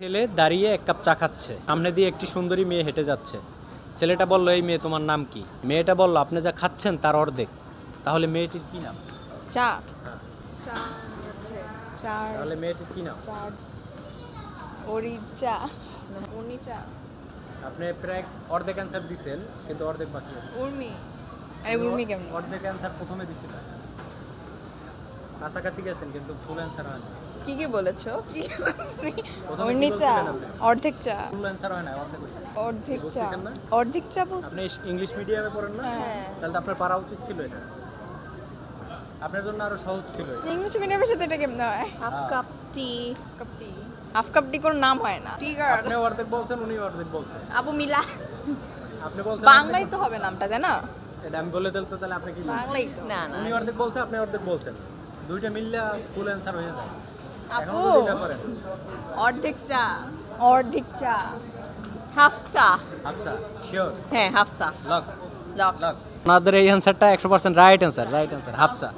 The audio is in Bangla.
ছেলে দাঁড়িয়ে এক কাপ চা খাচ্ছে, সামনে দিয়ে একটি সুন্দরী মেয়ে হেঁটে যাচ্ছে। ছেলেটা বলল, এই মেয়ে তোমার নাম কি? মেয়েটা বলল, আপনি যা খাচ্ছেন তার অর্ধেক। তাহলে মেয়েটির কি নাম? চা হ্যাঁ। চা চার তাহলে মেয়েটির কি নাম? চার ওরি চা উনি চা আপনি প্রায় অর্ধেক অ্যান্সার দিছেন, কিন্তু অর্ধেক বাকি আছে। উর্মি আরে উর্মি কেমন অর্ধেক অ্যান্সার প্রথমে দিছিল, কাছাকাছি গেছেন কিন্তু ফুল অ্যান্সার হয় না। কি কি বলেছো প্রথমে উর্মি কি চা বলছিলেন আপনি? অর্ধেক চা ফুল অ্যান্সার হয় না, অর্ধেক হয়েছে। অর্ধেক চা বুঝতেছেন না? অর্ধেক চা বলছো আপনি ইংলিশ মিডিয়ামে পড়েন না? হ্যাঁ। তাহলে তো আপনার পারা উচিত ছিল এটা। আপনার জন্য আরো সহজ ছিল এটা। ইংলিশ মিডিয়ামের সাথে এটা কেমন হয় হাফ কাপ টি হাফ কাপ টি কোনো নাম হয় না টি গার্ল আপনি অর্ধেক বলছেন, উনি অর্ধেক বলছেন। আপু মিলা আপনি বলছেন বাংলাই তো হবে নামটা তাই না এটা আমি বলে দিল তো, তাহলে আপনি কি বলছেন? বাংলাই তো না না উনি অর্ধেক বলছে, আপনি অর্ধেক বলছেন, দুইটা মিললে ফুল অ্যান্সার হয়ে যায়। এখন আপু যদি না করেন অর্ধেক চা অর্ধেক চা হাফসা আচ্ছা, শিওর, হ্যাঁ হাফসা লক লক লক। আপনাদের এই অ্যান্সারটা 100% রাইট অ্যান্সার, হাফসা।